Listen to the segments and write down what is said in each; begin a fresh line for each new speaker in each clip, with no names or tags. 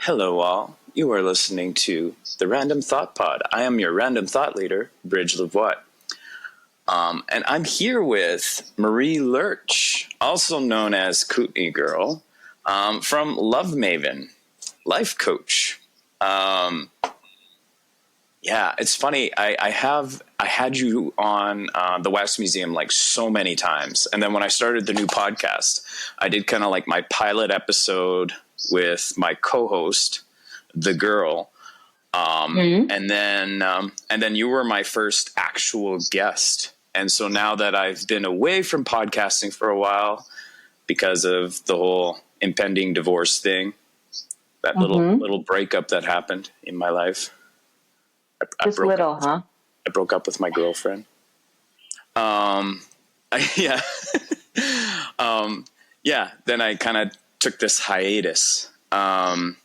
Hello, all. You are listening to the Random Thought Pod. I am your random thought leader, Bridge Lavoie. And I'm here with Marie Lerch, also known as Kootenaygirl, from Love Maven, life coach. Yeah, it's funny. I had you on the Wax Museum like so many times, and then when I started the new podcast, I did kind of like my pilot episode with my co-host, the girl, and then you were my first actual guest. And so now that I've been away from podcasting for a while because of the whole impending divorce thing, that little breakup that happened in my life. I broke up with my girlfriend. Then I kind of took this hiatus. And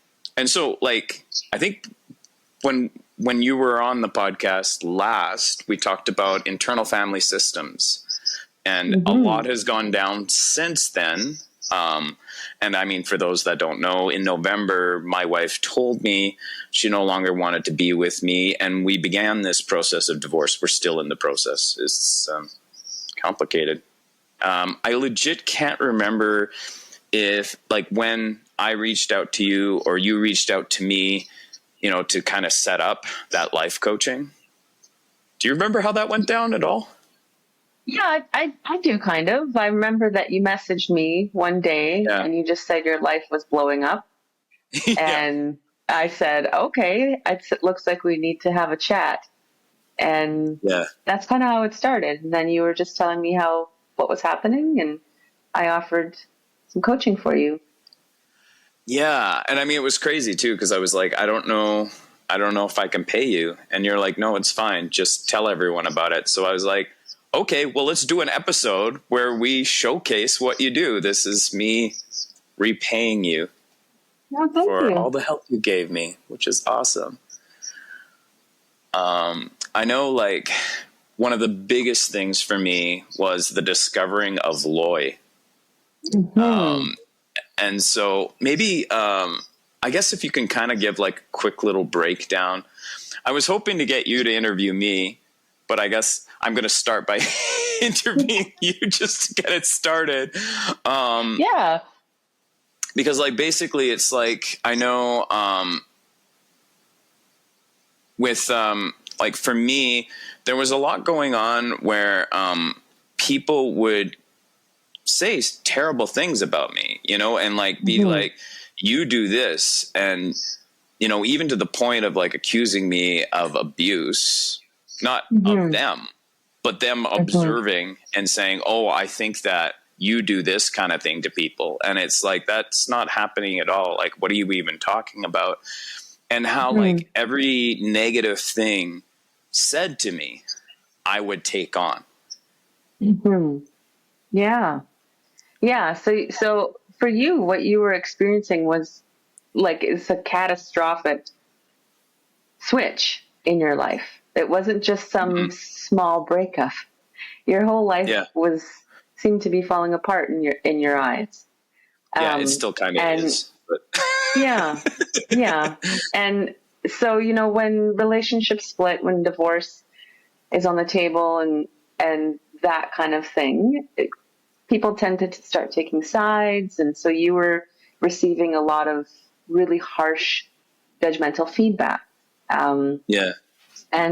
so like, I think when you were on the podcast last, we talked about internal family systems, and a lot has gone down since then. And I mean, for those that don't know, in November, my wife told me she no longer wanted to be with me, and we began this process of divorce. We're still in the process. It's complicated. I legit can't remember if, like, when I reached out to you or you reached out to me, you know, to kind of set up that life coaching. Do you remember how that went down at all?
Yeah, I do kind of. I remember that you messaged me one day and you just said your life was blowing up. And I said, okay, it looks like we need to have a chat. And that's kind of how it started. And then you were just telling me what was happening, and I offered some coaching for you.
Yeah. And I mean, it was crazy too, because I was like, I don't know if I can pay you. And you're like, no, it's fine. Just tell everyone about it. So I was like, okay, well, let's do an episode where we showcase what you do. This is me repaying you for all the help you gave me, which is awesome. I know, like, one of the biggest things for me was the discovering of Loy. And so maybe, I guess if you can kind of give like a quick little breakdown. I was hoping to get you to interview me, but I guess I'm going to start by interviewing you just to get it started. Because like, basically it's like, I know, with, like for me, there was a lot going on where, people would say terrible things about me, you know, and like be like, you do this. And, you know, even to the point of like accusing me of abuse, not of them, but them observing and saying, oh, I think that you do this kind of thing to people. And it's like, that's not happening at all. Like, what are you even talking about? And how like every negative thing said to me, I would take on.
Yeah. Yeah. So for you, what you were experiencing was like, it's a catastrophic switch in your life. It wasn't just some small breakup. Your whole life seemed to be falling apart in your eyes.
It still kind of is. But.
Yeah. And so, you know, when relationships split, when divorce is on the table and that kind of thing, people tend to start taking sides. And so you were receiving a lot of really harsh, judgmental feedback. And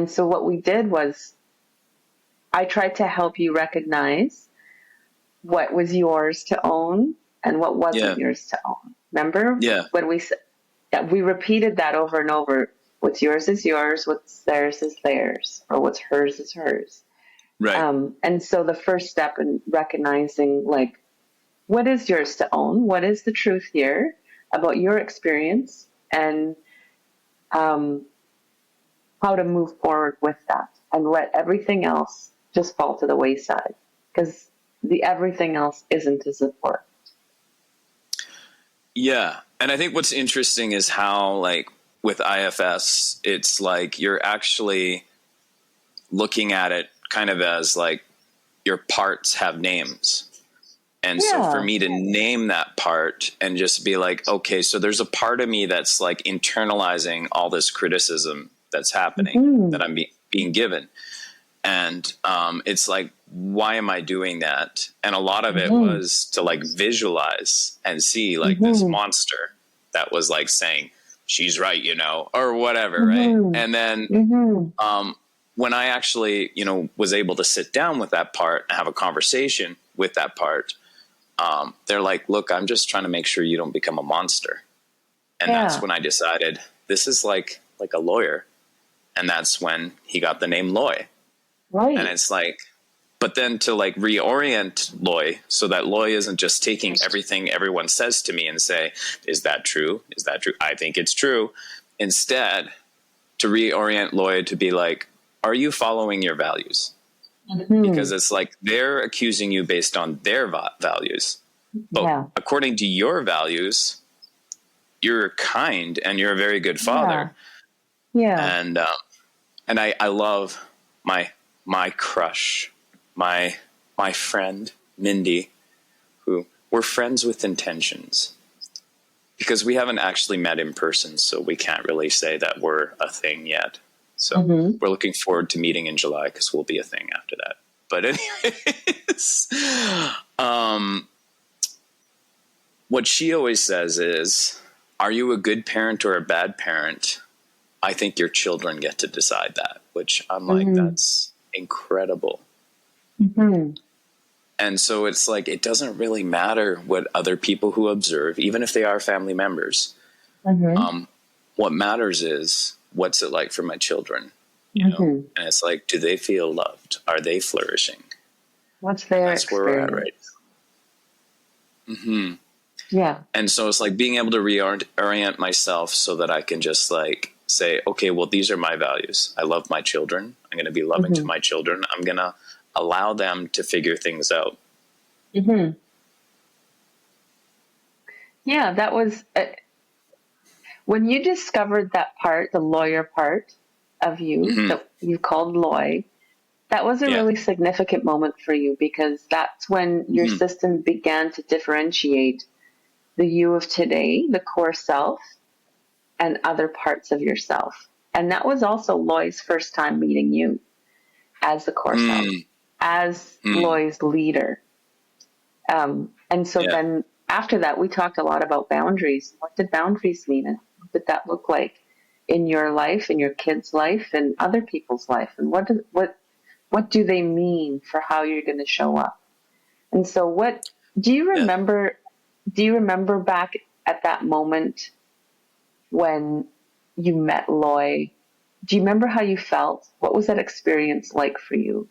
so what we did was I tried to help you recognize what was yours to own and what wasn't yours to own. Remember? When we repeated that over and over. What's yours is yours. What's theirs is theirs. Or what's hers is hers.
Right.
And so the first step in recognizing, like, what is yours to own? What is the truth here about your experience, and how to move forward with that, and let everything else just fall to the wayside, because the everything else isn't as important.
Yeah. And I think what's interesting is how, like, with IFS, it's like you're actually looking at it kind of as like your parts have names. And so for me to name that part and just be like, okay, so there's a part of me that's like internalizing all this criticism that's happening, that I'm being given. And it's like, why am I doing that? And a lot of it was to like visualize and see like this monster that was like saying, she's right, you know, or whatever. Right. And then when I actually, you know, was able to sit down with that part and have a conversation with that part, they're like, look, I'm just trying to make sure you don't become a monster. And that's when I decided this is like a lawyer. And that's when he got the name Loy. Right. And it's like, but then to like reorient Loy so that Loy isn't just taking everything everyone says to me and say, is that true? Is that true? I think it's true. Instead, to reorient Loy to be like, are you following your values? Because it's like they're accusing you based on their values. But according to your values, you're kind and you're a very good father. Yeah. And I love my crush, my friend, Mindy, who we're friends with intentions. Because we haven't actually met in person, so we can't really say that we're a thing yet. So we're looking forward to meeting in July because we'll be a thing after that. But anyways, what she always says is, are you a good parent or a bad parent? I think your children get to decide that, which I'm like, that's incredible. And so it's like, it doesn't really matter what other people who observe, even if they are family members. What matters is, what's it like for my children? You know? And it's like, do they feel loved? Are they flourishing?
What's their experience?
Where we're at right now. Yeah. And so it's like being able to reorient myself so that I can just like say, okay, well, these are my values. I love my children. I'm going to be loving to my children. I'm going to allow them to figure things out.
Yeah, that was... when you discovered that part, the lawyer part of you that you called Loy, that was a really significant moment for you because that's when your system began to differentiate the you of today, the core self, and other parts of yourself. And that was also Loy's first time meeting you as the core self, as Loy's leader. And so then after that, we talked a lot about boundaries. What did boundaries mean? And what did that look like in your life, in your kids' life, and other people's life? And what do they mean for how you're going to show up? And so what do you remember? Do you remember back at that moment when you met Loy? Do you remember how you felt? What was that experience like for you?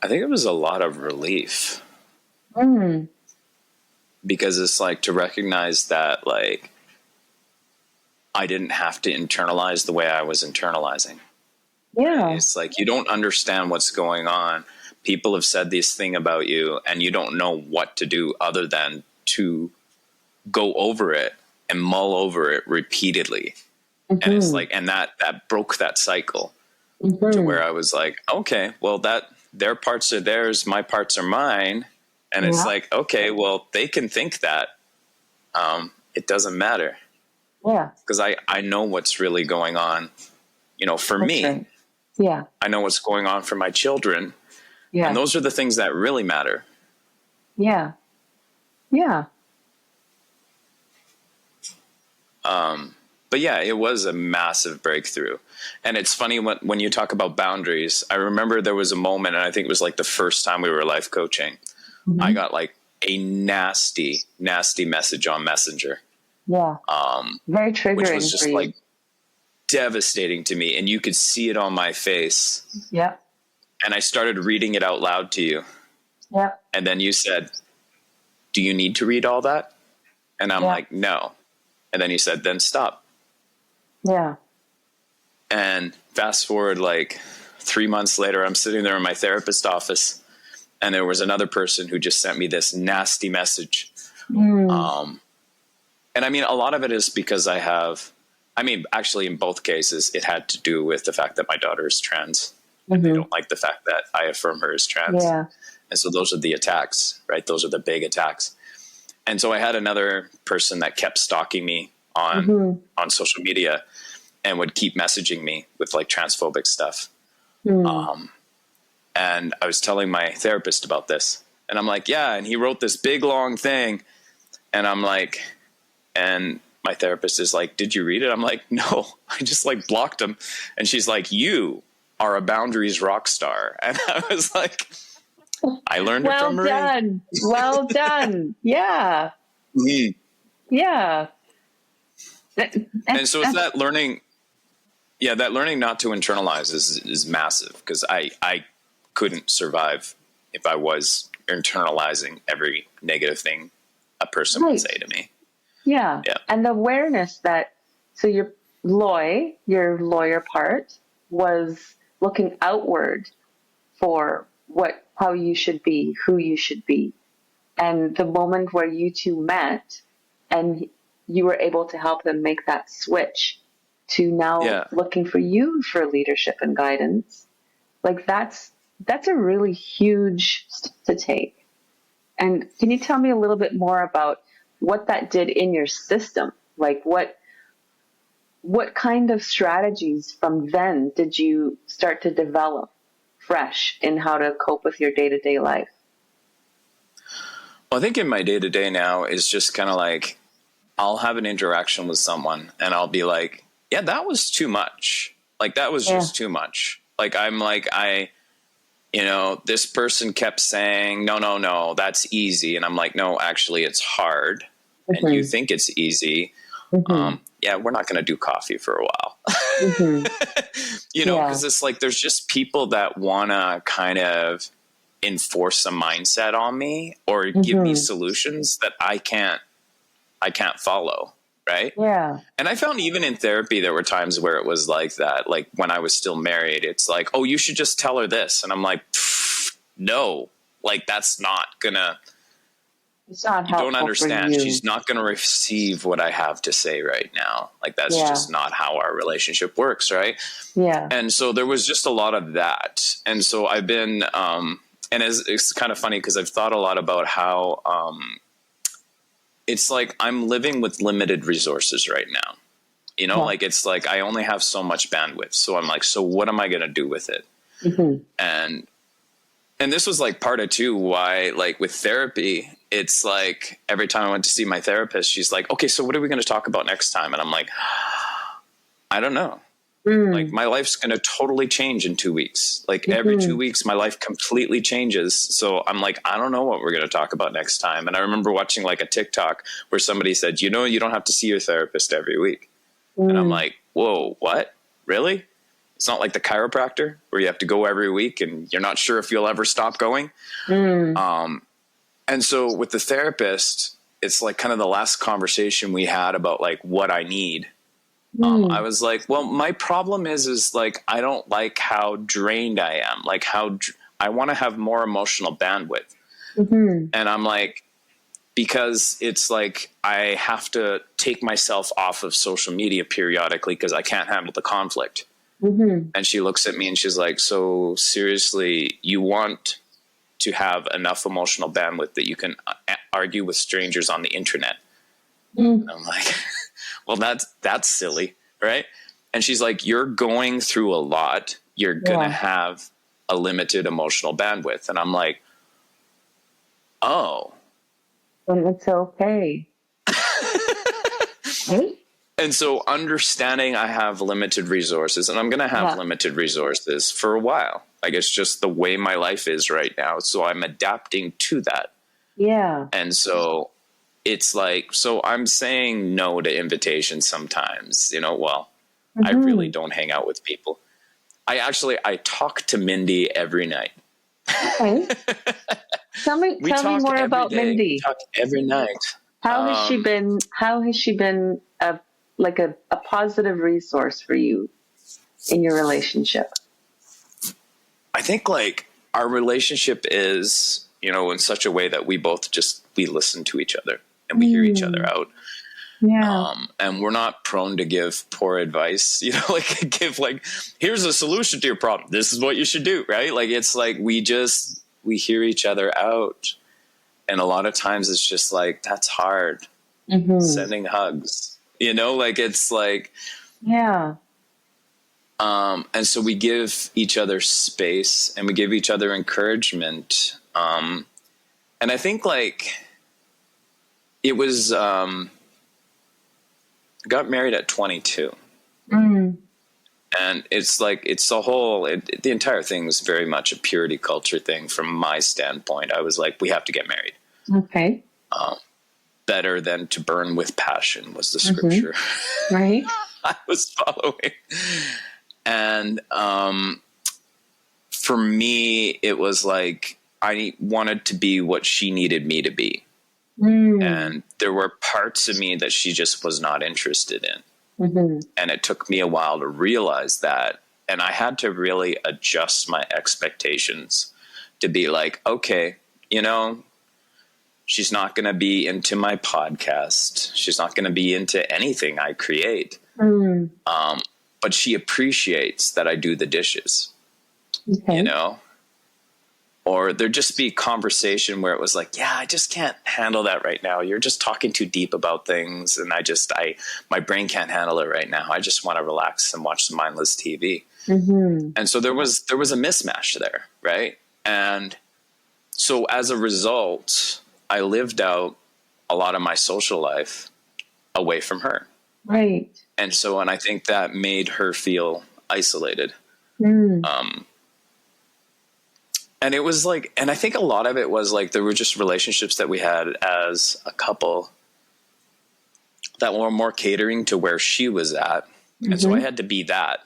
I think it was a lot of relief. Because it's like to recognize that like I didn't have to internalize the way I was internalizing. Yeah. It's like you don't understand what's going on. People have said this thing about you and you don't know what to do other than to go over it and mull over it repeatedly. And it's like, and that broke that cycle to where I was like, okay, well that their parts are theirs, my parts are mine. And it's like, okay, well they can think that, it doesn't matter. Yeah. Because I know what's really going on, you know, for me. Right. Yeah. I know what's going on for my children. Yeah. And those are the things that really matter. Yeah. Yeah. But yeah, it was a massive breakthrough. And it's funny when you talk about boundaries, I remember there was a moment, and I think it was like the first time we were life coaching, I got like a nasty, nasty message on Messenger. Yeah. Very triggering. Which was just like devastating to me. And you could see it on my face. Yeah. And I started reading it out loud to you. Yeah. And then you said, do you need to read all that? And I'm like, no. And then you said, then stop. Yeah. And fast forward like 3 months later, I'm sitting there in my therapist's office and there was another person who just sent me this nasty message. And I mean, a lot of it is because actually in both cases, it had to do with the fact that my daughter is trans. And they don't like the fact that I affirm her as trans. Yeah. And so those are the attacks, right? Those are the big attacks. And so I had another person that kept stalking me on social media and would keep messaging me with like transphobic stuff. And I was telling my therapist about this, and I'm like, yeah. And he wrote this big, long thing. And I'm like, and my therapist is like, did you read it? I'm like, no, I just like blocked him. And she's like, you are a boundaries rock star. And I was like, I learned it from Marie.
Well done. Well done. Yeah.
Mm-hmm.
Yeah.
And so it's that learning. Yeah. That learning not to internalize is massive, because I couldn't survive if I was internalizing every negative thing a person would say to me.
Yeah. And the awareness that, so your lawyer part was looking outward for how you should be, who you should be. And the moment where you two met and you were able to help them make that switch to now looking for you for leadership and guidance, like that's a really huge step to take. And can you tell me a little bit more about what that did in your system? Like what kind of strategies from then did you start to develop fresh in how to cope with your day-to-day life?
Well, I think in my day-to-day now is just kind of like, I'll have an interaction with someone and I'll be like, yeah, that was too much. Like that was just too much. Like, I'm like, this person kept saying, no, that's easy. And I'm like, no, actually it's hard. And you think it's easy. Yeah, we're not going to do coffee for a while, because it's like, there's just people that want to kind of enforce a mindset on me or give me solutions that I can't follow. Right.
Yeah.
And I found even in therapy, there were times where it was like that. Like when I was still married, it's like, oh, you should just tell her this. And I'm like, no, like that's not gonna,
it's not
you don't understand. She's not going to receive what I have to say right now. Like that's just not how our relationship works. Right.
Yeah.
And so there was just a lot of that. And so I've been, and it's kind of funny because I've thought a lot about how, it's like I'm living with limited resources right now, like it's like I only have so much bandwidth. So I'm like, so what am I going to do with it? And this was like part of too why, like with therapy, it's like every time I went to see my therapist, she's like, okay, so what are we going to talk about next time? And I'm like, I don't know. Like my life's going to totally change in 2 weeks. Like every 2 weeks, my life completely changes. So I'm like, I don't know what we're going to talk about next time. And I remember watching like a TikTok where somebody said, you don't have to see your therapist every week. And I'm like, whoa, what? Really? It's not like the chiropractor where you have to go every week and you're not sure if you'll ever stop going. And so with the therapist, it's like kind of the last conversation we had about like what I need. I was like, well, my problem is like, I don't like how drained I am, like how I want to have more emotional bandwidth. And I'm like, because it's like, I have to take myself off of social media periodically because I can't handle the conflict. And she looks at me and she's like, so seriously, you want to have enough emotional bandwidth that you can argue with strangers on the internet? And I'm like, well, that's silly, right? And she's like, you're going through a lot. You're going to have a limited emotional bandwidth. And I'm like, oh.
And it's okay.
And so understanding I have limited resources, and I'm going to have limited resources for a while. Like it's just the way my life is right now. So I'm adapting to that.
Yeah.
And so it's like, so I'm saying no to invitations sometimes, I really don't hang out with people. I talk to Mindy every night.
Okay. Tell me more about Mindy.
We talk every night.
How has she been a positive resource for you in your relationship?
I think like our relationship is, in such a way that we listen to each other and we hear each other out.
Yeah.
And we're not prone to give poor advice, here's a solution to your problem. This is what you should do. Right. Like, it's like, we just we hear each other out. And a lot of times it's just like, that's hard. Sending hugs, like it's like,
yeah.
And so we give each other space and we give each other encouragement. And I think like it was, got married at 22. And it's like, it's the entire thing was very much a purity culture thing from my standpoint. I was like, we have to get married.
Okay.
Better than to burn with passion was the scripture.
Right.
I was following. And for me, it was like, I wanted to be what she needed me to be. And there were parts of me that she just was not interested in. And it took me a while to realize that. And I had to really adjust my expectations to be like, okay, she's not going to be into my podcast. She's not going to be into anything I create. But she appreciates that I do the dishes, or there'd just be conversation where it was like, yeah, I just can't handle that right now. You're just talking too deep about things. And my brain can't handle it right now. I just want to relax and watch some mindless TV. And so there was a mismatch there. Right. And so as a result, I lived out a lot of my social life away from her.
Right.
And I think that made her feel isolated. And it was like, and I think a lot of it was like, there were just relationships that we had as a couple that were more catering to where she was at. And so I had to be that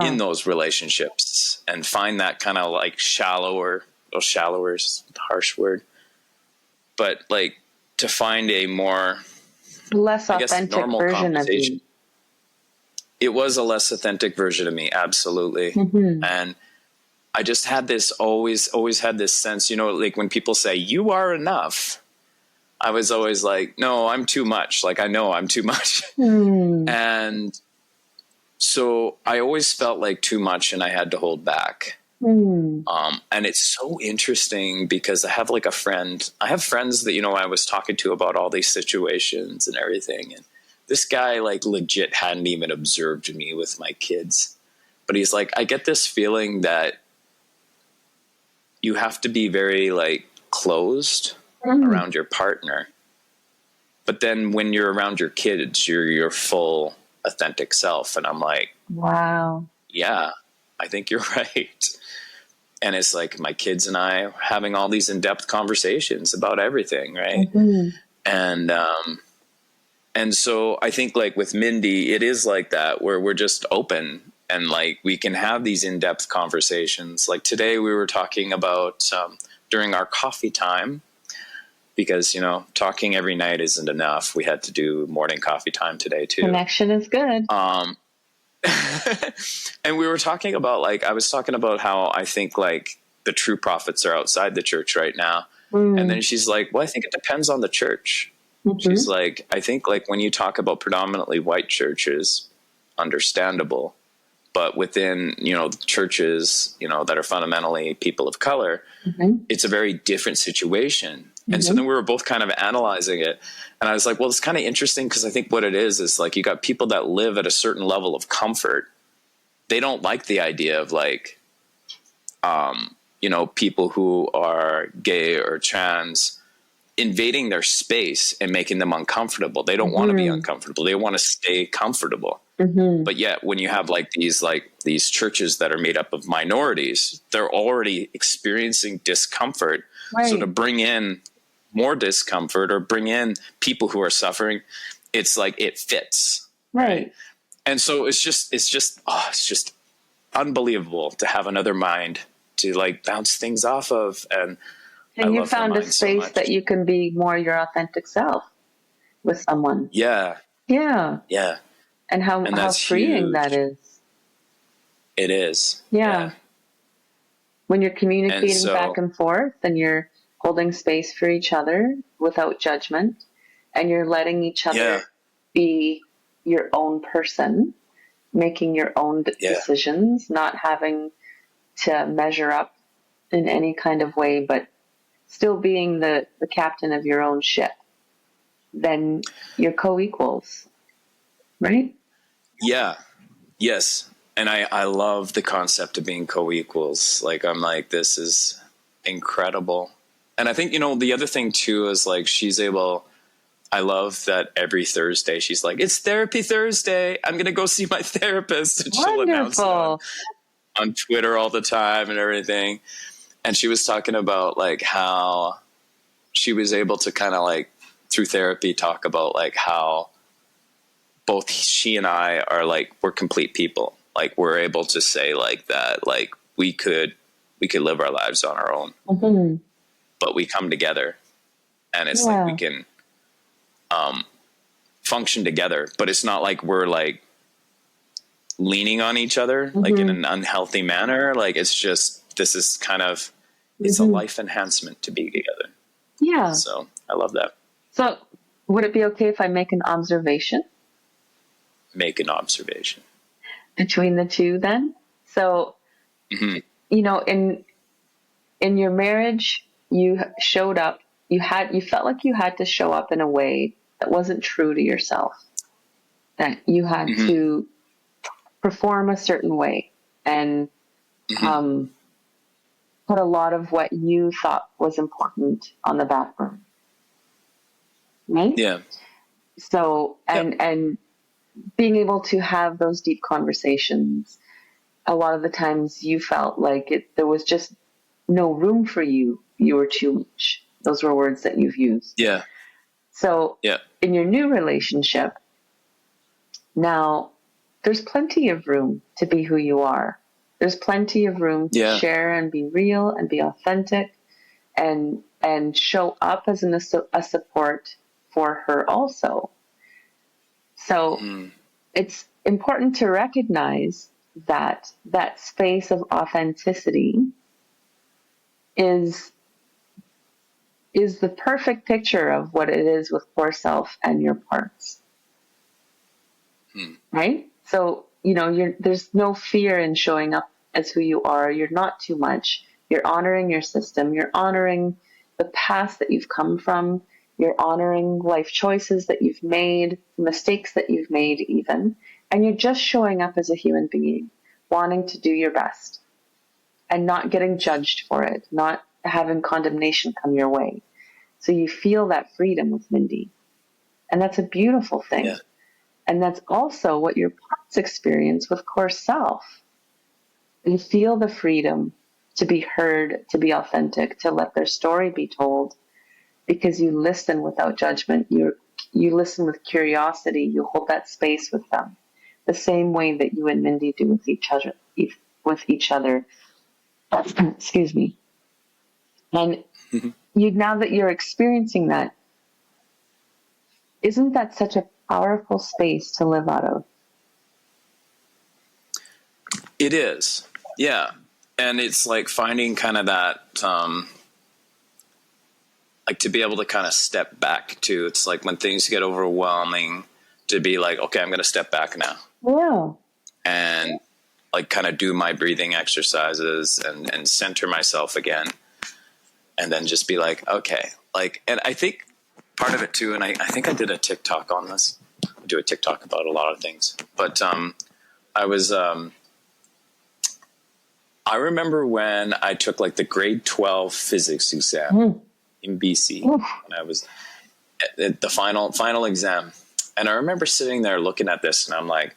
in those relationships and find that kind of like shallower is a harsh word, but like to find a more
less authentic version of you.
It was a less authentic version of me. Absolutely. And I just had this, always had this sense, like when people say you are enough, I was always like, no, I'm too much. Like, I know I'm too much. And so I always felt like too much and I had to hold back. And it's so interesting because I have friends that, I was talking to about all these situations and everything. And this guy like legit hadn't even observed me with my kids, but he's like, I get this feeling that you have to be very like closed around your partner. But then when you're around your kids, you're your full authentic self. And I'm like,
wow.
Yeah, I think you're right. And it's like my kids and I are having all these in-depth conversations about everything. Right. And so I think like with Mindy, it is like that where we're just open and like we can have these in-depth conversations. Like today we were talking about during our coffee time, because, talking every night isn't enough. We had to do morning coffee time today too.
Connection is good.
And we were talking about I was talking about how I think like the true prophets are outside the church right now. And then she's like, well, I think it depends on the church. She's like, I think like when you talk about predominantly white churches, understandable, but within, churches, that are fundamentally people of color, it's a very different situation. And so then we were both kind of analyzing it. And I was like, well, it's kind of interesting because I think what it is like you got people that live at a certain level of comfort. They don't like the idea of like, people who are gay or trans invading their space and making them uncomfortable. They don't want to be uncomfortable. They want to stay comfortable. But yet when you have these churches that are made up of minorities, they're already experiencing discomfort. Right. So to bring in more discomfort or bring in people who are suffering, it's like it fits. Right. And so it's just unbelievable to have another mind to like bounce things off of. And
you found a space that you can be more your authentic self with someone.
Yeah.
Yeah.
Yeah.
And how freeing huge. That is.
It is.
Yeah. When you're communicating back and forth and you're holding space for each other without judgment and you're letting each other be your own person, making your own decisions, not having to measure up in any kind of way, but still being the captain of your own ship, then you're co-equals, right?
Yeah. Yes. And I love the concept of being co-equals. Like, I'm like, this is incredible. And I think, the other thing too is like, I love that every Thursday she's like, it's therapy Thursday. I'm going to go see my therapist. And she'll announce it on Twitter all the time and everything. And she was talking about like how she was able to kind of like through therapy talk about like how both she and I are like, we're complete people. Like, we're able to say like that, like we could live our lives on our own, mm-hmm. but we come together and it's like we can function together, but it's not like we're like leaning on each other, mm-hmm. like in an unhealthy manner. Like, it's just, this is kind of, it's mm-hmm. a life enhancement to be together.
Yeah.
So I love that.
So would it be okay if I make an observation?
Make an observation.
Between the two then? So, mm-hmm. In your marriage, you showed up, you felt like you had to show up in a way that wasn't true to yourself, that you had mm-hmm. to perform a certain way and mm-hmm. Put a lot of what you thought was important on the back burner. Right?
Yeah.
So, and being able to have those deep conversations, a lot of the times you felt like there was just no room for you. You were too much. Those were words that you've used.
Yeah.
So in your new relationship, now there's plenty of room to be who you are. There's plenty of room to share and be real and be authentic and show up as a support for her also. So it's important to recognize that space of authenticity is the perfect picture of what it is with core self and your parts. Right? So, there's no fear in showing up as who you are. You're not too much. You're honoring your system. You're honoring the past that you've come from. You're honoring life choices that you've made, mistakes that you've made even, and you're just showing up as a human being, wanting to do your best and not getting judged for it, not having condemnation come your way. So you feel that freedom with Mindy. And that's a beautiful thing. Yeah. And that's also what your parts experience with core self. You feel the freedom to be heard, to be authentic, to let their story be told, because you listen without judgment. You listen with curiosity. You hold that space with them, the same way that you and Mindy do with each other. Excuse me. And now that you're experiencing that, isn't that such a powerful space to live out of?
It is. Yeah. And it's like finding kind of that, like to be able to kind of step back to, it's like when things get overwhelming to be like, okay, I'm going to step back now.
Yeah.
And like kind of do my breathing exercises and center myself again. And then just be like, okay, like, and I think part of it too, and I think I did a TikTok on this. I do a TikTok about a lot of things, but I remember when I took like the grade 12 physics exam in BC when I was at the final exam. And I remember sitting there looking at this and I'm like,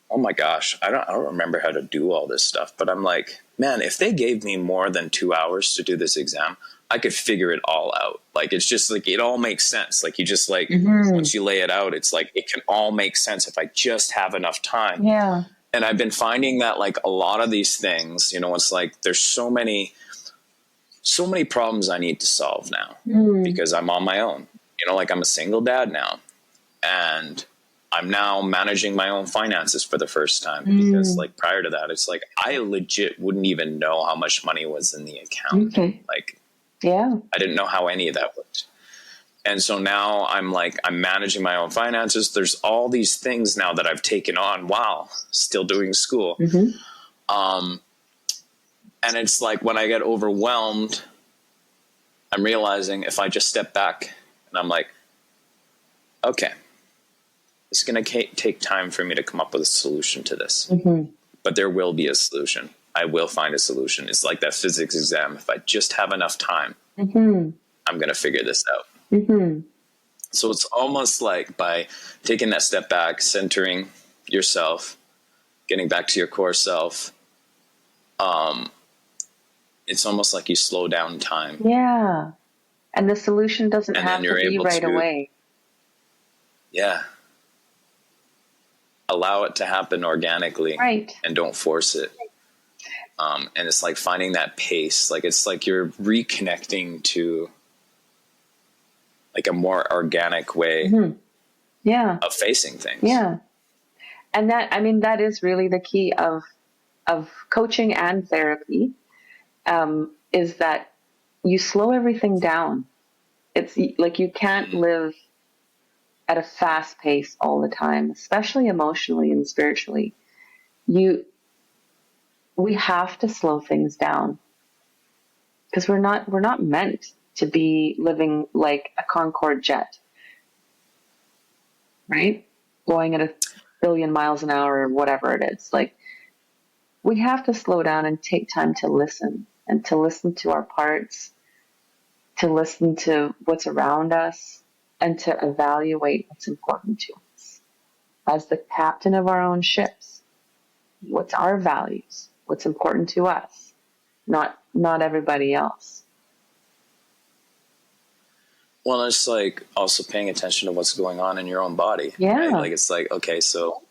oh my gosh, I don't remember how to do all this stuff. But I'm like, man, if they gave me more than 2 hours to do this exam, I could figure it all out. Like, it's just like, it all makes sense. Like, you just like, once you lay it out, it's like, it can all make sense if I just have enough time.
Yeah.
And I've been finding that like a lot of these things, it's like, there's so many problems I need to solve now because I'm on my own, like I'm a single dad now, and I'm now managing my own finances for the first time because like prior to that, it's like, I legit wouldn't even know how much money was in the account.
Okay.
Like,
yeah,
I didn't know how any of that worked. And so now I'm managing my own finances. There's all these things now that I've taken on while still doing school. And And it's like when I get overwhelmed, I'm realizing if I just step back and I'm like, okay, it's going to take time for me to come up with a solution to this. Mm-hmm. But there will be a solution. I will find a solution. It's like that physics exam. If I just have enough time, mm-hmm. I'm going to figure this out. Mm-hmm. So it's almost like by taking that step back, centering yourself, getting back to your core self, it's almost like you slow down time.
Yeah. And the solution doesn't have to be right away.
Yeah. Allow it to happen organically.
Right.
And don't force it. And it's like finding that pace. Like it's like you're reconnecting to like a more organic way
mm-hmm. yeah.
of facing things.
Yeah. And that, I mean, that is really the key of coaching and therapy, is that you slow everything down. It's like you can't live at a fast pace all the time, especially emotionally and spiritually. We have to slow things down because we're not meant to be living like a Concorde jet, right? Going at 1 billion miles an hour or whatever it is. Like, we have to slow down and take time to listen, and to listen to our parts, to listen to what's around us, and to evaluate what's important to us. As the captain of our own ships, what's our values? What's important to us? Not everybody else.
Well, it's like also paying attention to what's going on in your own body.
Yeah.
Right? Like it's like, okay, so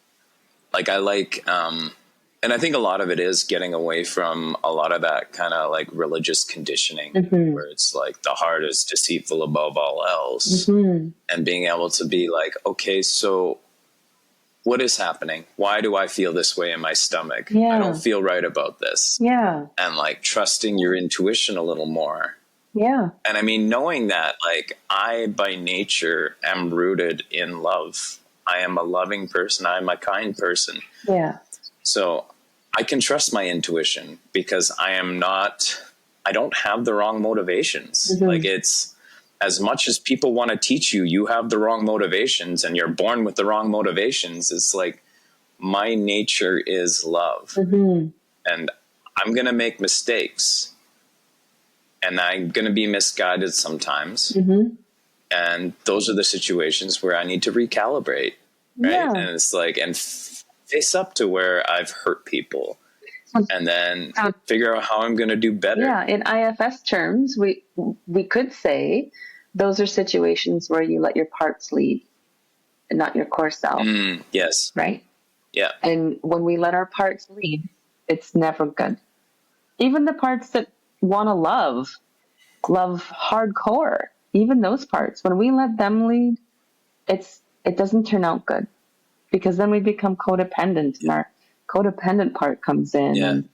like I like, and I think a lot of it is getting away from a lot of that kind of like religious conditioning, mm-hmm. where it's like the heart is deceitful above all else, mm-hmm. and being able to be like, okay, so what is happening? Why do I feel this way in my stomach? Yeah. I don't feel right about this.
Yeah.
And like trusting your intuition a little more.
Yeah.
And I mean, knowing that like I by nature am rooted in love. I am a loving person. I'm a kind person.
Yeah.
So I can trust my intuition because I don't have the wrong motivations. Mm-hmm. Like it's, as much as people want to teach you, you have the wrong motivations and you're born with the wrong motivations. It's like, my nature is love. Mm-hmm. And I'm going to make mistakes and I'm going to be misguided sometimes. Mm-hmm. And those are the situations where I need to recalibrate. Right. Yeah. And it's like, and face up to where I've hurt people and then figure out how I'm going to do better.
Yeah. In IFS terms, we could say those are situations where you let your parts lead and not your core self.
Yes.
Right.
Yeah.
And when we let our parts lead, it's never good. Even the parts that want to love hardcore, even those parts, when we let them lead, it doesn't turn out good, because then we become codependent, and our codependent part comes in. Yeah. And,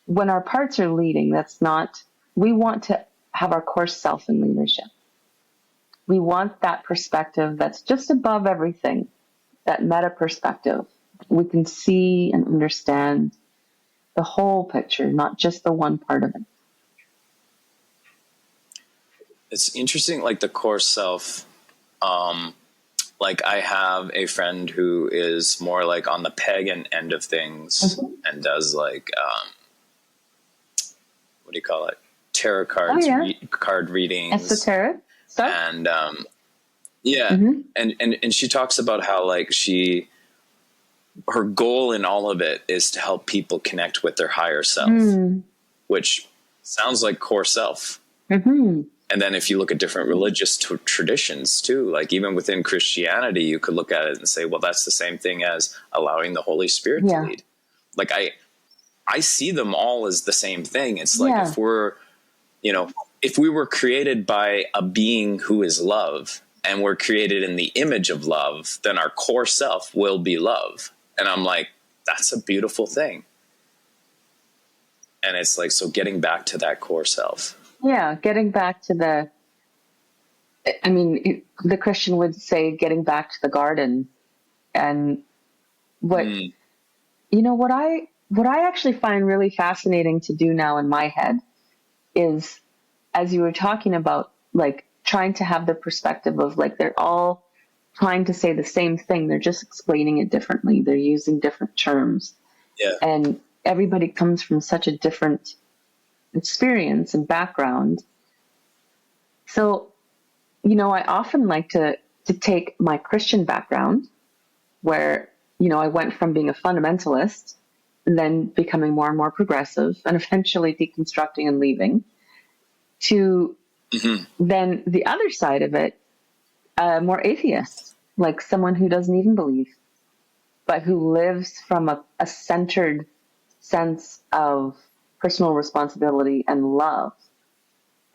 when our parts are leading, we want to have our core self in leadership. We want that perspective that's just above everything, that meta perspective. We can see and understand the whole picture, not just the one part of it.
It's interesting, like the core self. Like I have a friend who is more like on the pagan end of things, mm-hmm. and does like, what do you call it? Tarot cards, card readings,
esoteric stuff.
And, yeah. Mm-hmm. And she talks about how like her goal in all of it is to help people connect with their higher self, which sounds like core self. Mm-hmm. And then if you look at different religious traditions too, like even within Christianity, you could look at it and say, well, that's the same thing as allowing the Holy Spirit to lead. Like I see them all as the same thing. It's like if we were created by a being who is love and we're created in the image of love, then our core self will be love. And I'm like, that's a beautiful thing. And it's like, so getting back to that core self.
Yeah, getting back to the Christian would say getting back to the garden. And what what I actually find really fascinating to do now in my head is, as you were talking about, like trying to have the perspective of like, they're all trying to say the same thing. They're just explaining it differently. They're using different terms.
Yeah.
And everybody comes from such a different experience and background. So, you know, I often like to take my Christian background where, you know, I went from being a fundamentalist and then becoming more and more progressive and eventually deconstructing and leaving to then the other side of it, more atheist, like someone who doesn't even believe, but who lives from a centered sense of personal responsibility and love.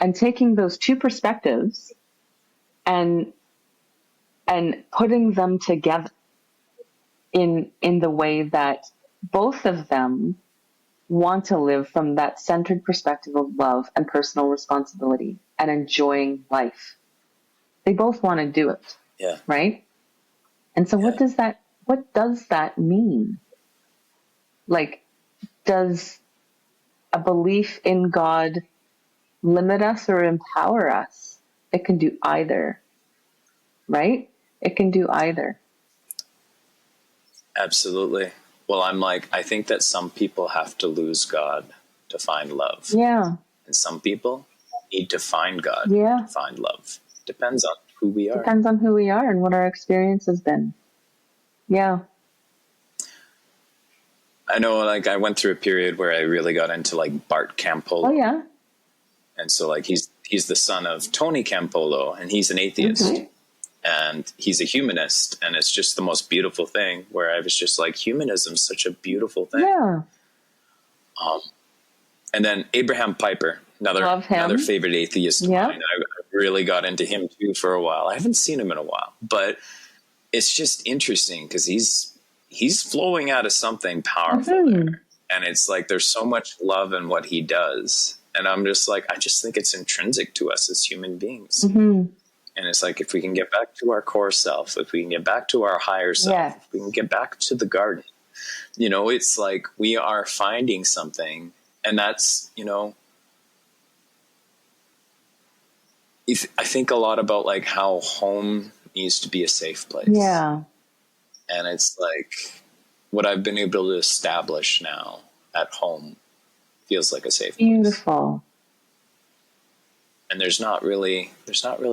And taking those two perspectives and putting them together in the way that both of them want to live from that centered perspective of love and personal responsibility and enjoying life. They both want to do it.
Yeah.
Right? And so what does that mean? Like, does a belief in God limit us or empower us? It can do either. Right? It can do either.
Absolutely. Well, I think that some people have to lose God to find love.
Yeah.
And some people need to find God
to
find love. Depends on who we are.
Depends on who we are and what our experience has been. Yeah.
I know, like, I went through a period where I really got into, like, Bart Campolo.
Oh, yeah.
And so, like, he's the son of Tony Campolo, and he's an atheist. Mm-hmm. And he's a humanist, and it's just the most beautiful thing, where I was just like, humanism's such a beautiful thing.
Yeah.
And then Abraham Piper, another favorite atheist of mine. I really got into him too for a while. I haven't seen him in a while, but it's just interesting because he's flowing out of something powerful there. And it's like, there's so much love in what he does. And I'm just like, I just think it's intrinsic to us as human beings. Mm-hmm. And it's like, if we can get back to our core self, if we can get back to our higher self, if we can get back to the garden, you know, it's like we are finding something. And that's, you know, I think a lot about like how home needs to be a safe place.
Yeah.
And it's like what I've been able to establish now at home feels like a safe place.
Beautiful.
And there's not really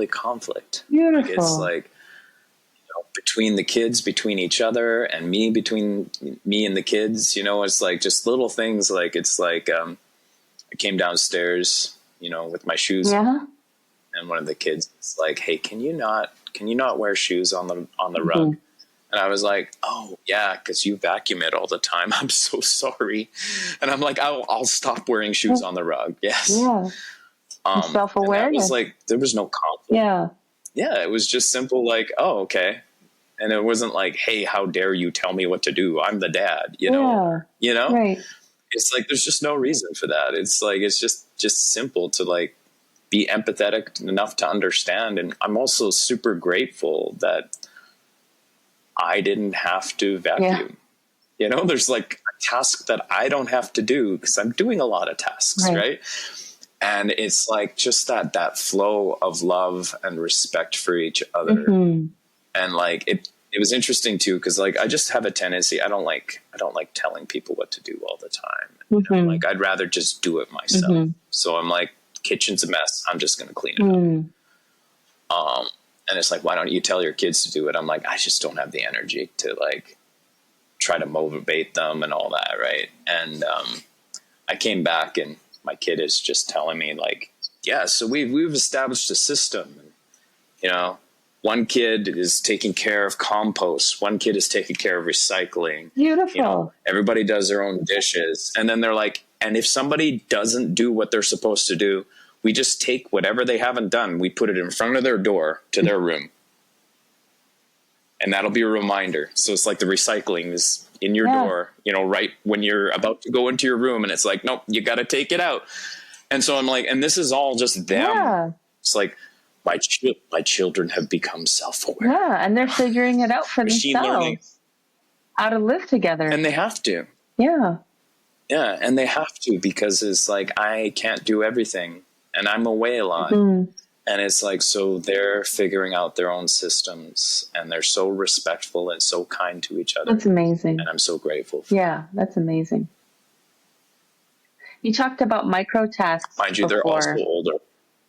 conflict.
Beautiful.
Like, it's like, you know, between the kids, between each other, and me, between me and the kids, you know, it's like just little things. Like, it's like, I came downstairs, you know, with my shoes on, and one of the kids is like, "Hey, can you not wear shoes on the rug?" And I was like, "Oh yeah, because you vacuum it all the time. I'm so sorry." And I'm like, "I'll stop wearing shoes on the rug." Yes.
Yeah. Self-awareness.
It was like, there was no conflict.
Yeah.
Yeah. It was just simple. Like, oh, okay. And it wasn't like, "Hey, how dare you tell me what to do? I'm the dad," you know,
Right.
It's like, there's just no reason for that. It's like, it's just simple to like be empathetic enough to understand. And I'm also super grateful that I didn't have to vacuum. You know, there's like a task that I don't have to do because I'm doing a lot of tasks. Right. And it's like just that flow of love and respect for each other. Mm-hmm. And like, it was interesting too, because like, I just have a tendency, I don't like telling people what to do all the time. Mm-hmm. You know, like, I'd rather just do it myself. Mm-hmm. So I'm like, kitchen's a mess, I'm just going to clean it up. And it's like, why don't you tell your kids to do it? I'm like, I just don't have the energy to like try to motivate them and all that. Right. And I came back and my kid is just telling me like, yeah, so we've established a system. And, you know, one kid is taking care of compost. One kid is taking care of recycling.
Beautiful.
You know, everybody does their own dishes. And then they're like, and if somebody doesn't do what they're supposed to do, we just take whatever they haven't done, we put it in front of their door to their room. And that'll be a reminder. So it's like the recycling is in your door, you know, right when you're about to go into your room, and it's like, nope, you got to take it out. And so I'm like, and this is all just them. Yeah. It's like, my children have become self-aware.
Yeah, and they're figuring it out for themselves. How to live together.
And they have to.
Yeah.
Yeah. And they have to, because it's like, I can't do everything and I'm away a lot.
Mm-hmm.
And it's like, so they're figuring out their own systems and they're so respectful and so kind to each other.
That's amazing.
And I'm so grateful for
Yeah, that's amazing. You talked about micro tasks.
Mind you,
before.
They're also older.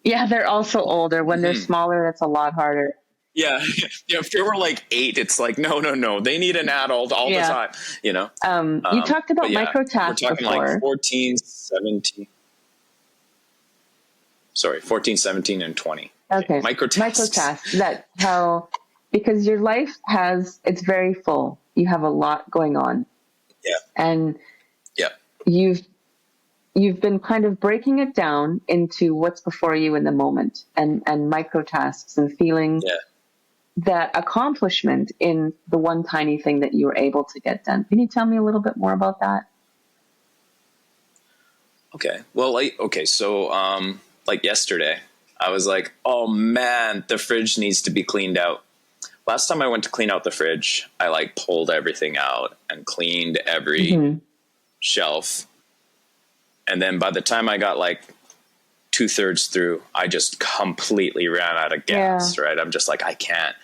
Yeah, they're also older. When they're smaller, that's a lot harder.
Yeah. If they were like 8, it's like, no. They need an adult all the time, you know?
You talked about micro tasks
We're talking
before.
like 14, 17. Sorry, 14, 17, and 20.
Okay.
Micro tasks.
That's how, because your life it's very full. You have a lot going on.
Yeah.
And
yeah,
you've been kind of breaking it down into what's before you in the moment, and micro tasks, and feeling that accomplishment in the one tiny thing that you were able to get done. Can you tell me a little bit more about that?
Okay. Well, like yesterday, I was like, oh man, the fridge needs to be cleaned out. Last time I went to clean out the fridge, I like pulled everything out and cleaned every shelf. And then by the time I got like 2/3 through, I just completely ran out of gas, right? I'm just like, I can't.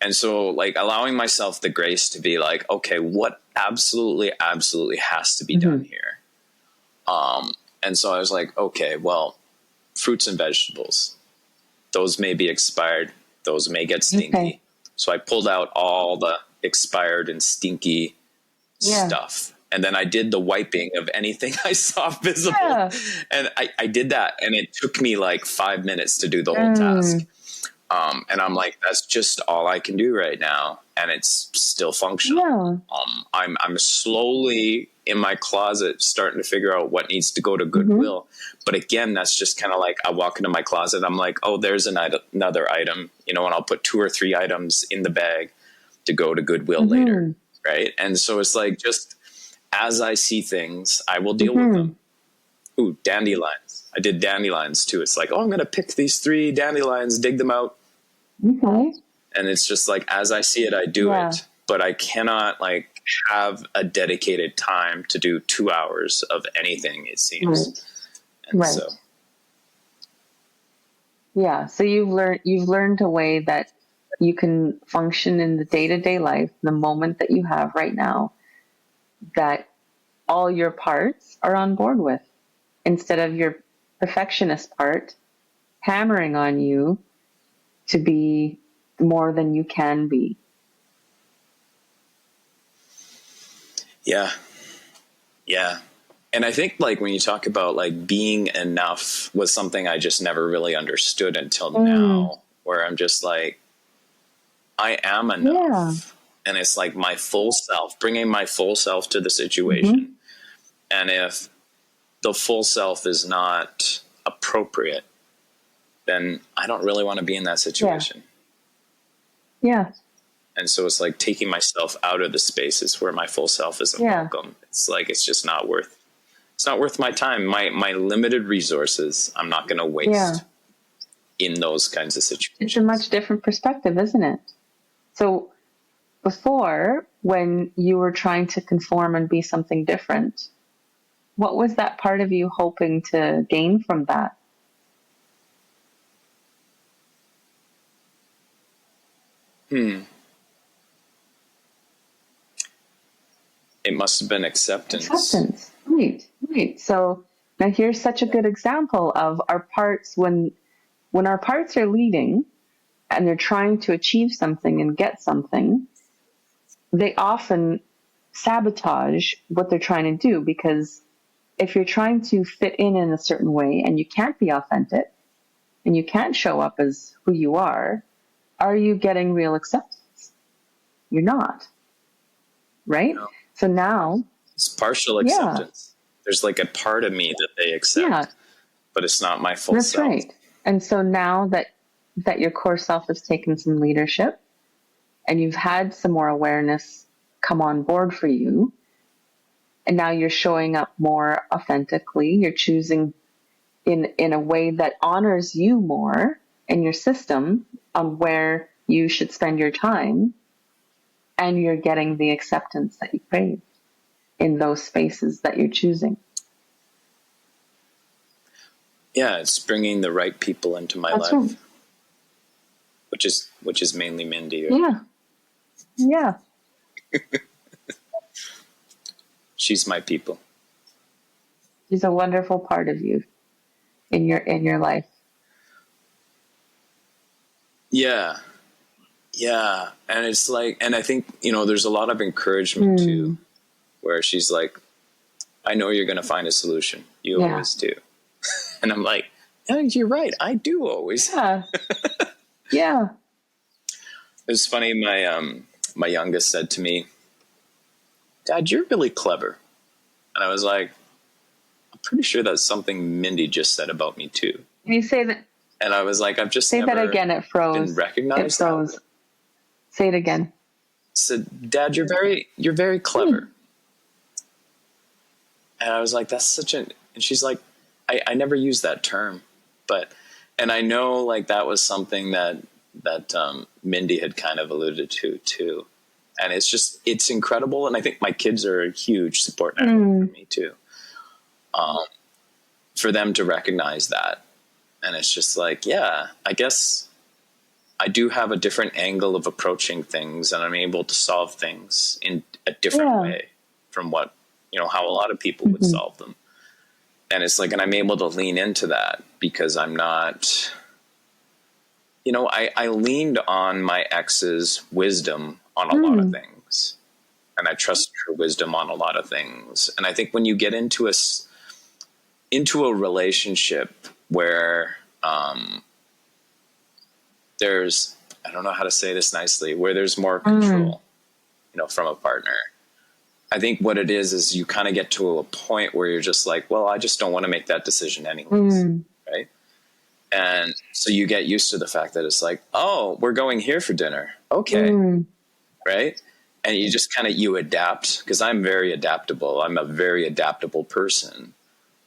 And so like allowing myself the grace to be like, okay, what absolutely has to be done here? And so I was like, okay, well, fruits and vegetables, those may be expired. Those may get stinky. Okay. So I pulled out all the expired and stinky stuff. And then I did the wiping of anything I saw visible. Yeah. And I did that. And it took me like 5 minutes to do the whole task. And I'm like, that's just all I can do right now. And it's still functional. Yeah. I'm slowly in my closet starting to figure out what needs to go to Goodwill. But again, that's just kind of like, I walk into my closet. I'm like, oh, there's another item, and I'll put 2 or 3 items in the bag to go to Goodwill later. Right. And so it's like, just as I see things, I will deal with them. Ooh, dandelions. I did dandelions too. It's like, oh, I'm going to pick these 3 dandelions, dig them out. Okay. And it's just like, as I see it, I do it, but I cannot like have a dedicated time to do 2 hours of anything, it seems. And so.
Yeah. So you've learned a way that you can function in the day-to-day life, the moment that you have right now, that all your parts are on board with, instead of your perfectionist part hammering on you to be more than you can be.
Yeah. Yeah. And I think like when you talk about like being enough was something I just never really understood until now, where I'm just like, I am enough. Yeah. And it's like my full self, bringing my full self to the situation. And if the full self is not appropriate, then I don't really want to be in that situation.
Yeah.
And so it's like taking myself out of the spaces where my full self isn't welcome. It's like, it's just not worth my time. My limited resources, I'm not going to waste in those kinds of situations.
It's a much different perspective, isn't it? So before, when you were trying to conform and be something different, what was that part of you hoping to gain from that?
It must have been acceptance.
Right. So now here's such a good example of our parts. When our parts are leading and they're trying to achieve something and get something, they often sabotage what they're trying to do, because if you're trying to fit in a certain way and you can't be authentic and you can't show up as who you are you getting real acceptance? You're not. Right? No. So now
it's partial acceptance. There's like a part of me that they accept, but it's not my full self. That's right.
And so now that your core self has taken some leadership and you've had some more awareness come on board for you, and now you're showing up more authentically, you're choosing in a way that honors you more in your system on where you should spend your time, and you're getting the acceptance that you crave. in those spaces that you're choosing.
Yeah, it's bringing the right people into my life, right. which is mainly Mindy.
Yeah.
She's my people.
She's a wonderful part of you in your life.
Yeah. And it's like, and I think, there's a lot of encouragement too, where she's like, I know you're going to find a solution. You always do. And I'm like, yeah, you're right. I do always.
Yeah. Yeah.
It was funny. My youngest said to me, Dad, you're really clever. And I was like, I'm pretty sure that's something Mindy just said about me too.
Can you say that?
And I was like, I've just
say
never
that again. It froze.
Been recognized.
It froze. Say it again.
Said, Dad, you're very clever. And I was like, that's such an, and she's like, I never used that term, and I know like that was something that Mindy had kind of alluded to too. And it's incredible. And I think my kids are a huge support network for me too. For them to recognize that. And it's just like, yeah, I guess I do have a different angle of approaching things, and I'm able to solve things in a different way from what, how a lot of people would solve them. And it's like, and I'm able to lean into that because I'm not, I leaned on my ex's wisdom on a lot of things, and I trust her wisdom on a lot of things. And I think when you get into a relationship where, there's, I don't know how to say this nicely, where there's more control, from a partner. I think what it is you kind of get to a point where you're just like, well, I just don't want to make that decision anyways. Right. And so you get used to the fact that it's like, oh, we're going here for dinner. Okay. Right. And you just you adapt, because I'm very adaptable. I'm a very adaptable person.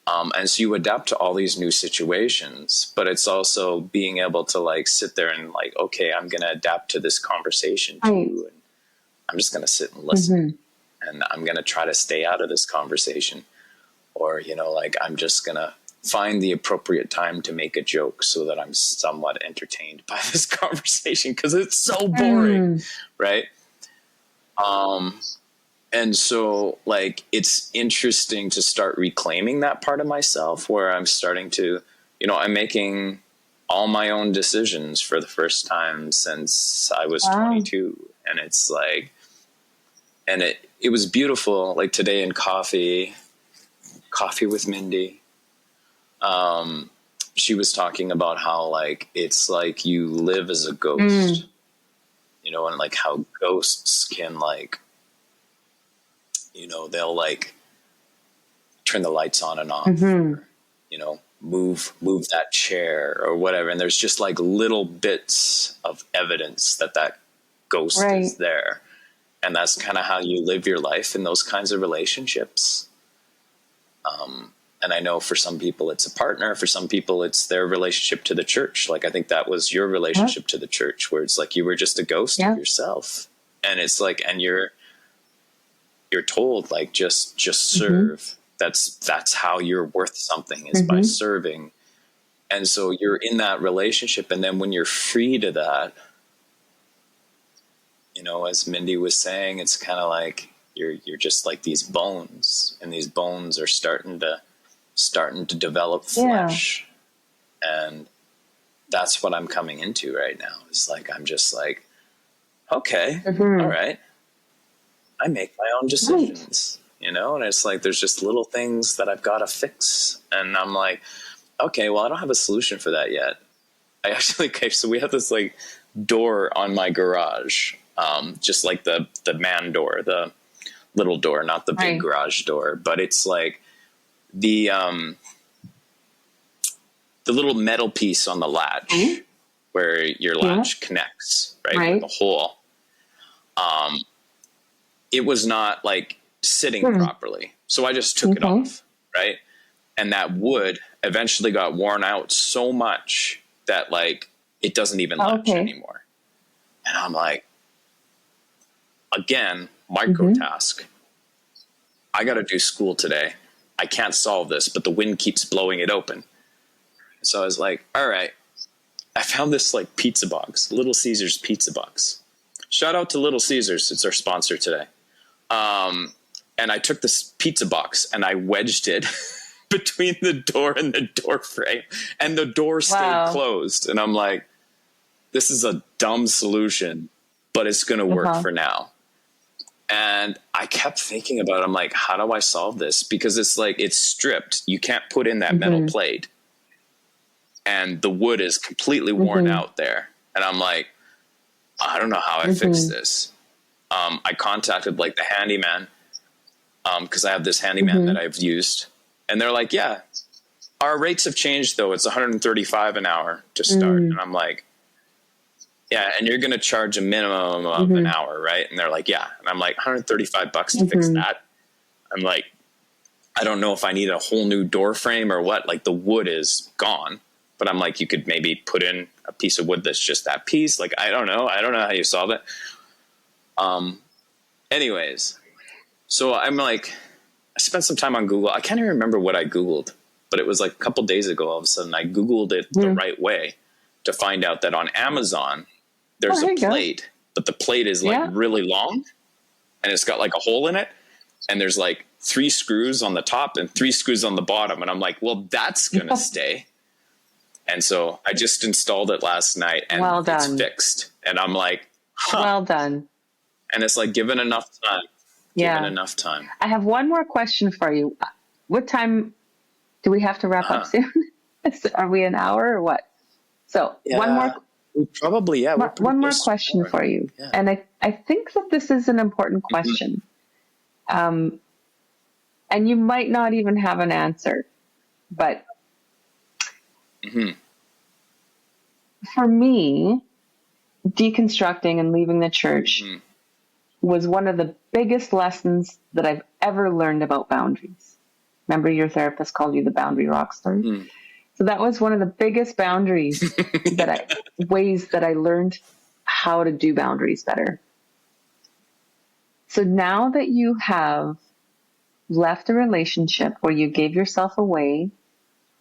And so you adapt to all these new situations, but it's also being able to like sit there and like, okay, I'm going to adapt to this conversation too. And I'm just going to sit and listen, and I'm going to try to stay out of this conversation, or, like I'm just going to find the appropriate time to make a joke so that I'm somewhat entertained by this conversation, because it's so boring. Right. And so like, it's interesting to start reclaiming that part of myself where I'm starting to, I'm making all my own decisions for the first time since I was 22. And it's like, and it was beautiful. Like today in coffee with Mindy, she was talking about how like, it's like you live as a ghost, and like how ghosts can like, they'll like turn the lights on and off, or, move that chair or whatever. And there's just like little bits of evidence that ghost is there. And that's kind of how you live your life in those kinds of relationships. And I know for some people it's a partner, for some people it's their relationship to the church. Like, I think that was your relationship to the church, where it's like, you were just a ghost of yourself. And it's like, and you're told like, just serve. That's how you're worth something, is by serving. And so you're in that relationship. And then when you're free to that, as Mindy was saying, it's kind of like you're just like these bones, and these bones are starting to develop flesh. And that's what I'm coming into right now. It's like, I'm just like, okay, all right. I make my own decisions, and it's like, there's just little things that I've got to fix. And I'm like, okay, well, I don't have a solution for that yet. I actually, so we have this like door on my garage, just like the man door, the little door, not the big garage door, but it's like the little metal piece on the latch where your latch connects, right? With the hole. It was not like sitting properly. So I just took it off. Right. And that wood eventually got worn out so much that like, it doesn't even latch anymore. And I'm like, again, micro task. I got to do school today. I can't solve this, but the wind keeps blowing it open. So I was like, all right. I found this like pizza box, Little Caesars pizza box. Shout out to Little Caesars. It's our sponsor today. And I took this pizza box and I wedged it between the door and the door frame, and the door stayed closed. And I'm like, this is a dumb solution, but it's going to work for now. And I kept thinking about it. I'm like, how do I solve this? Because it's like, it's stripped. You can't put in that metal plate. And the wood is completely worn out there. And I'm like, I don't know how I fix this. I contacted like the handyman, because I have this handyman that I've used. And they're like, yeah, our rates have changed though. It's $135 an hour to start. And I'm like, yeah, and you're going to charge a minimum of an hour, right? And they're like, yeah. And I'm like, $135 to fix that. I'm like, I don't know if I need a whole new door frame or what. Like the wood is gone. But I'm like, you could maybe put in a piece of wood that's just that piece. Like, I don't know. I don't know how you solve it. Anyways, so I'm like, I spent some time on Google. I can't even remember what I Googled, but it was like a couple days ago. All of a sudden, I Googled it the right way to find out that on Amazon, there's a plate, but the plate is like really long and it's got like a hole in it. And there's like 3 screws on the top and 3 screws on the bottom. And I'm like, well, that's going to stay. And so I just installed it last night and it's fixed. And I'm like,
well done.
And it's like, given enough time.
Yeah.
Given enough time.
I have one more question for you. What time do we have to wrap up soon? Are we an hour or what? So one more.
Probably,
one more question for you. Yeah. And I think that this is an important question. And you might not even have an answer, but for me, deconstructing and leaving the church was one of the biggest lessons that I've ever learned about boundaries. Remember your therapist called you the boundary rock star? So that was one of the biggest boundaries ways that I learned how to do boundaries better. So now that you have left a relationship where you gave yourself away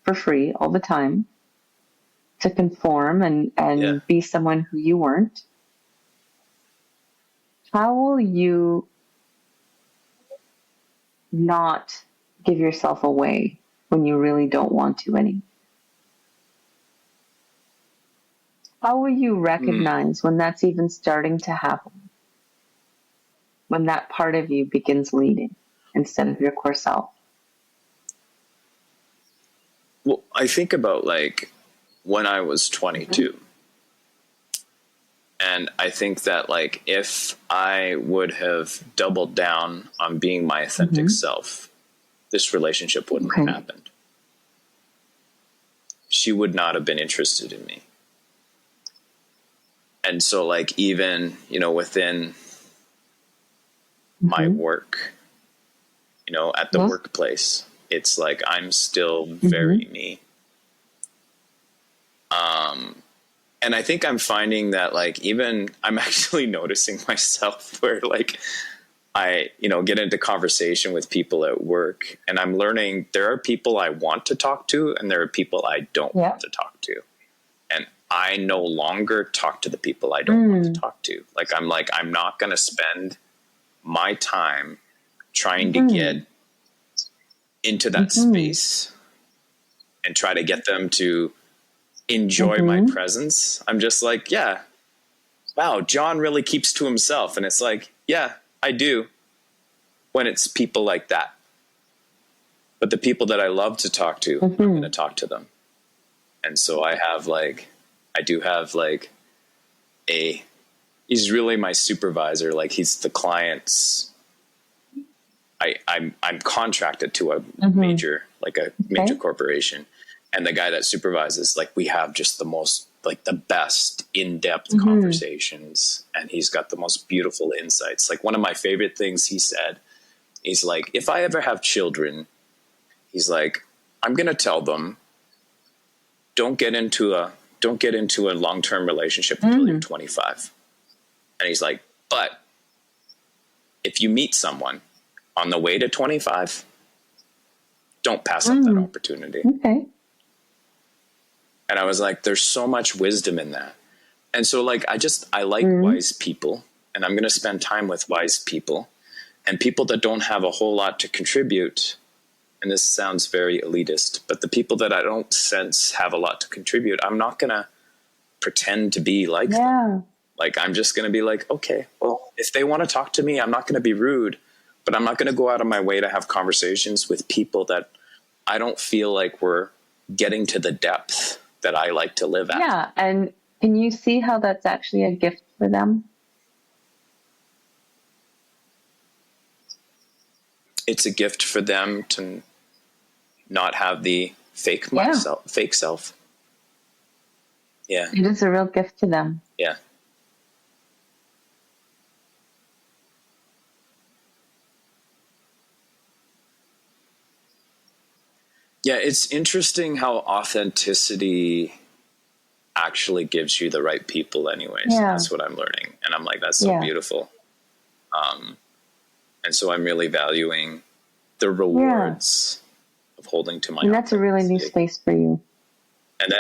for free all the time to conform and be someone who you weren't, how will you not give yourself away when you really don't want to anymore? How will you recognize when that's even starting to happen? When that part of you begins leading instead of your core self?
Well, I think about like when I was 22. And I think that like if I would have doubled down on being my authentic self, this relationship wouldn't have happened. She would not have been interested in me. And so like even, within my work, at the workplace, it's like I'm still very me. And I think I'm finding that like even I'm actually noticing myself where like I, get into conversation with people at work and I'm learning there are people I want to talk to and there are people I don't want to talk to. And I no longer talk to the people I don't want to talk to. I'm not going to spend my time trying to get into that space and try to get them to enjoy my presence. I'm just like, yeah, wow, John really keeps to himself. And it's like, yeah, I do when it's people like that. But the people that I love to talk to, I'm going to talk to them. And so I do have he's really my supervisor. Like he's the client's, I'm contracted to a major corporation. And the guy that supervises, like we have just the most, like the best in-depth conversations. And he's got the most beautiful insights. Like one of my favorite things he said, he's like, if I ever have children, he's like, I'm going to tell them, don't get into a long-term relationship until you're 25. And he's like, but if you meet someone on the way to 25, don't pass up that opportunity.
Okay.
And I was like, there's so much wisdom in that. And so like, I like wise people, and I'm going to spend time with wise people, and people that don't have a whole lot to contribute. And this sounds very elitist, but the people that I don't sense have a lot to contribute, I'm not going to pretend to be like them. Like, I'm just going to be like, okay, well, if they want to talk to me, I'm not going to be rude, but I'm not going to go out of my way to have conversations with people that I don't feel like we're getting to the depth that I like to live at.
Yeah. And can you see how that's actually a gift for them?
It's a gift for them to not have the fake self. Yeah.
It is a real gift to them.
Yeah. Yeah, it's interesting how authenticity actually gives you the right people anyways.
Yeah.
That's what I'm learning. And I'm like, that's so beautiful. And so I'm really valuing the rewards of holding to my
And that's a really new space for you.
And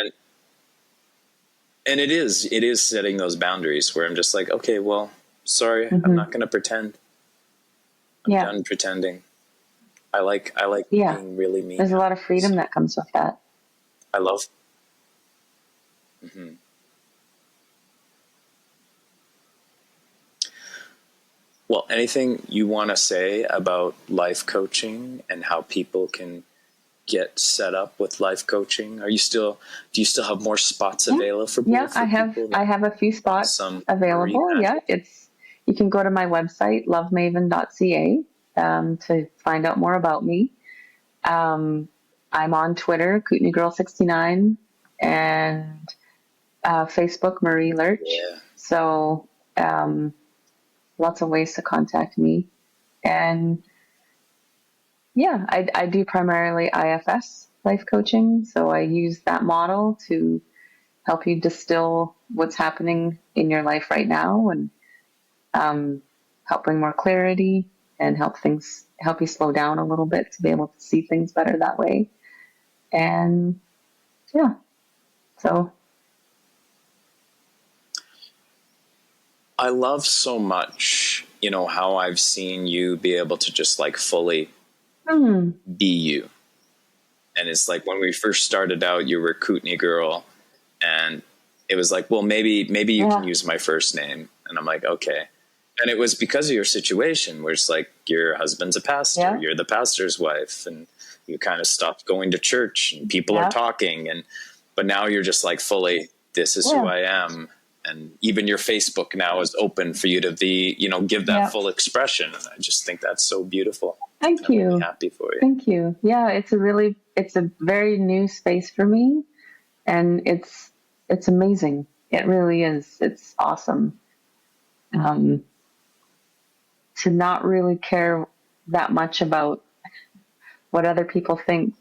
it is setting those boundaries where I'm just like, okay, well, sorry, I'm not going to pretend. I'm done pretending. I like being really me.
There's a lot of freedom that comes with that.
I love. Well, anything you want to say about life coaching and how people can get set up with life coaching? Do you still have more spots available for people?
Yeah, I have a few spots available. Yeah, you can go to my website, lovemaven.ca, to find out more about me. I'm on Twitter, Kootenaygirl69, and Facebook, Marie Lerch.
Yeah.
So lots of ways to contact me. And yeah, I do primarily IFS life coaching. So I use that model to help you distill what's happening in your life right now, and help bring more clarity and help you slow down a little bit to be able to see things better that way. And yeah, so.
I love so much, how I've seen you be able to just like fully be you. And it's like when we first started out, you were Kootenaygirl, and it was like, well, maybe you can use my first name. And I'm like, okay. And it was because of your situation where it's like your husband's a pastor, you're the pastor's wife, and you kind of stopped going to church and people are talking. But now you're just like fully, this is who I am. And even your Facebook now is open for you to be, give that full expression. And I just think that's so beautiful.
Thank you.
I'm really happy for you.
Thank you. Yeah, it's a very new space for me, and it's amazing. It really is. It's awesome. To not really care that much about what other people think,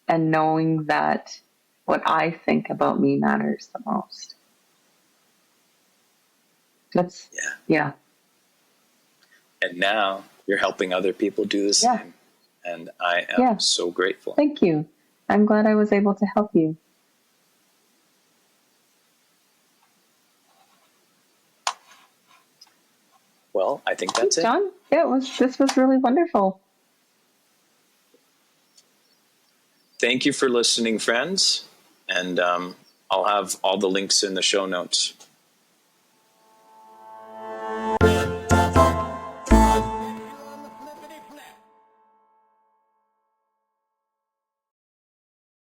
and knowing that what I think about me matters the most. Yeah.
And now you're helping other people do the same. And I am so grateful.
Thank you. I'm glad I was able to help you.
Well, I think that's it.
John, this was really wonderful.
Thank you for listening, friends. And I'll have all the links in the show notes.